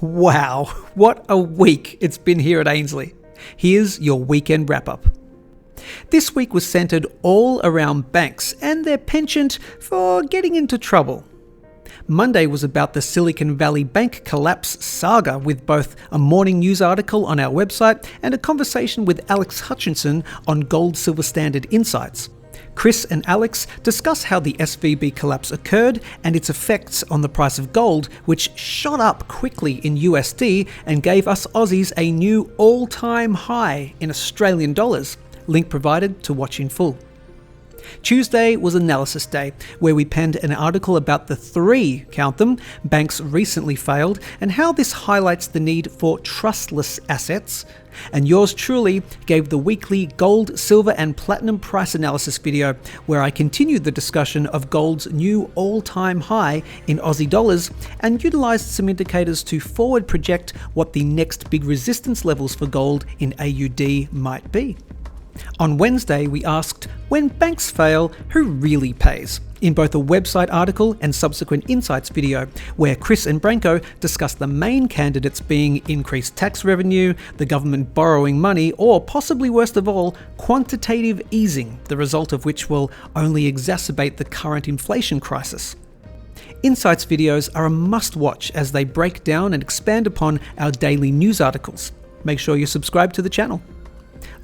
Wow, what a week it's been here at Ainslie. Here's your weekend wrap-up. This week was centred all around banks and their penchant for getting into trouble. Monday was about the Silicon Valley Bank collapse saga, with both a morning news article on our website and a conversation with Alex Hutchinson on Gold Silver Standard Insights. Chris and Alex discuss how the SVB collapse occurred and its effects on the price of gold, which shot up quickly in USD and gave us Aussies a new all-time high in Australian dollars. Link provided to watch in full. Tuesday was analysis day, where we penned an article about the 3, count them, banks recently failed and how this highlights the need for trustless assets. And yours truly gave the weekly gold, silver and platinum price analysis video, where I continued the discussion of gold's new all-time high in Aussie dollars and utilised some indicators to forward project what the next big resistance levels for gold in AUD might be. On Wednesday, we asked, when banks fail, who really pays? In both a website article and subsequent Insights video, where Chris and Branko discussed the main candidates being increased tax revenue, the government borrowing money, or possibly worst of all, quantitative easing, the result of which will only exacerbate the current inflation crisis. Insights videos are a must-watch as they break down and expand upon our daily news articles. Make sure you subscribe to the channel.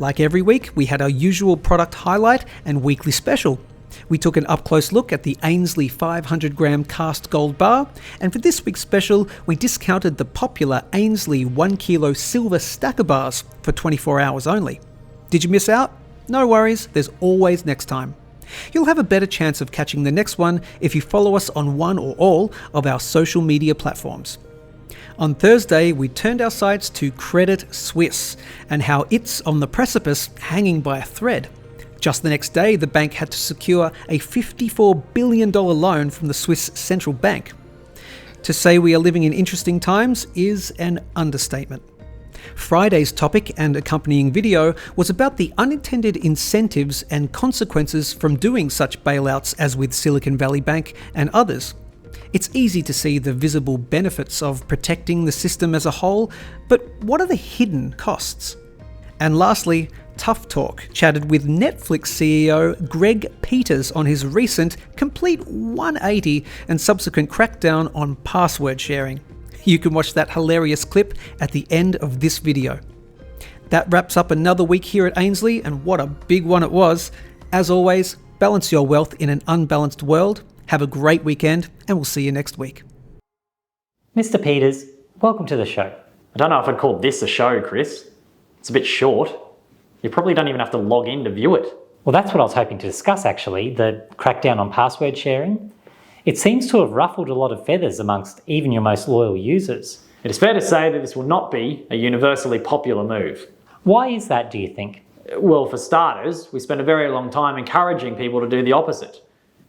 Like every week, we had our usual product highlight and weekly special. We took an up-close look at the Ainslie 500-gram cast gold bar, and for this week's special, we discounted the popular Ainslie 1 kilo silver stacker bars for 24 hours only. Did you miss out? No worries, there's always next time. You'll have a better chance of catching the next one if you follow us on one or all of our social media platforms. On Thursday, we turned our sights to Credit Suisse and how it's on the precipice, hanging by a thread. Just the next day, the bank had to secure a $54 billion loan from the Swiss Central Bank. To say we are living in interesting times is an understatement. Friday's topic and accompanying video was about the unintended incentives and consequences from doing such bailouts as with Silicon Valley Bank and others. It's easy to see the visible benefits of protecting the system as a whole, but what are the hidden costs? And lastly, Tough Talk chatted with Netflix CEO Greg Peters on his recent complete 180 and subsequent crackdown on password sharing. You can watch that hilarious clip at the end of this video. That wraps up another week here at Ainslie, and what a big one it was. As always, balance your wealth in an unbalanced world. Have a great weekend, and we'll see you next week. Mr. Peters, welcome to the show. I don't know if I'd call this a show, Chris. It's a bit short. You probably don't even have to log in to view it. Well, that's what I was hoping to discuss, actually, the crackdown on password sharing. It seems to have ruffled a lot of feathers amongst even your most loyal users. It is fair to say that this will not be a universally popular move. Why is that, do you think? Well, for starters, we spent a very long time encouraging people to do the opposite.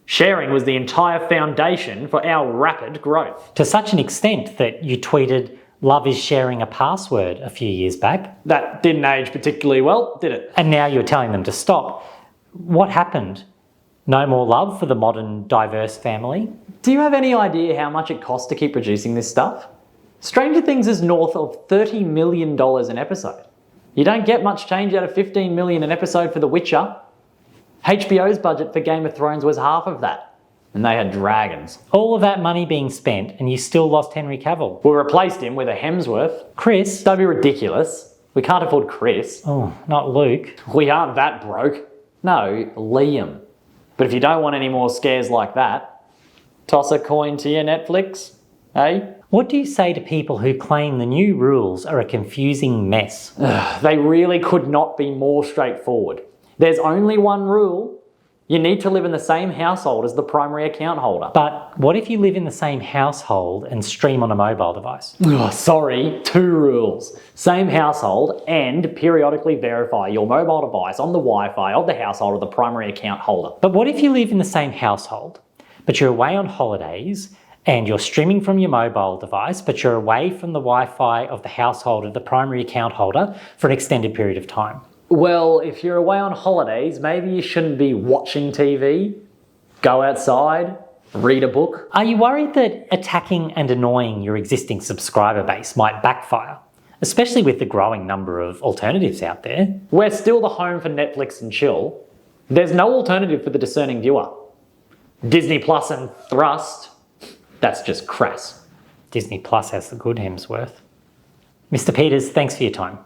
Sharing was the entire foundation for our rapid growth. To such an extent that you tweeted, "Love is sharing a password," a few years back. That didn't age particularly well, did it? And now you're telling them to stop. What happened? No more love for the modern, diverse family? Do you have any idea how much it costs to keep producing this stuff? Stranger Things is north of $30 million an episode. You don't get much change out of $15 million an episode for The Witcher. HBO's budget for Game of Thrones was half of that, and they had dragons. All of that money being spent, and you still lost Henry Cavill. We replaced him with a Hemsworth. Chris? Don't be ridiculous. We can't afford Chris. Oh, not Luke. We aren't that broke. No, Liam. But if you don't want any more scares like that, toss a coin to your Netflix, eh? What do you say to people who claim the new rules are a confusing mess? They really could not be more straightforward. There's only one rule. You need to live in the same household as the primary account holder. But what if you live in the same household and stream on a mobile device? Oh, sorry, 2 rules. Same household and periodically verify your mobile device on the Wi-Fi of the household of the primary account holder. But what if you live in the same household, but you're away on holidays and you're streaming from your mobile device, but you're away from the Wi-Fi of the household of the primary account holder for an extended period of time? Well, if you're away on holidays, maybe you shouldn't be watching TV. Go outside, Read a book. Are you worried that attacking and annoying your existing subscriber base might backfire, especially with the growing number of alternatives out there? We're still the home for Netflix and chill. There's no alternative for the discerning viewer. Disney Plus and Thrust, that's just crass. Disney Plus has the good Hemsworth. Mr. Peters, thanks for your time.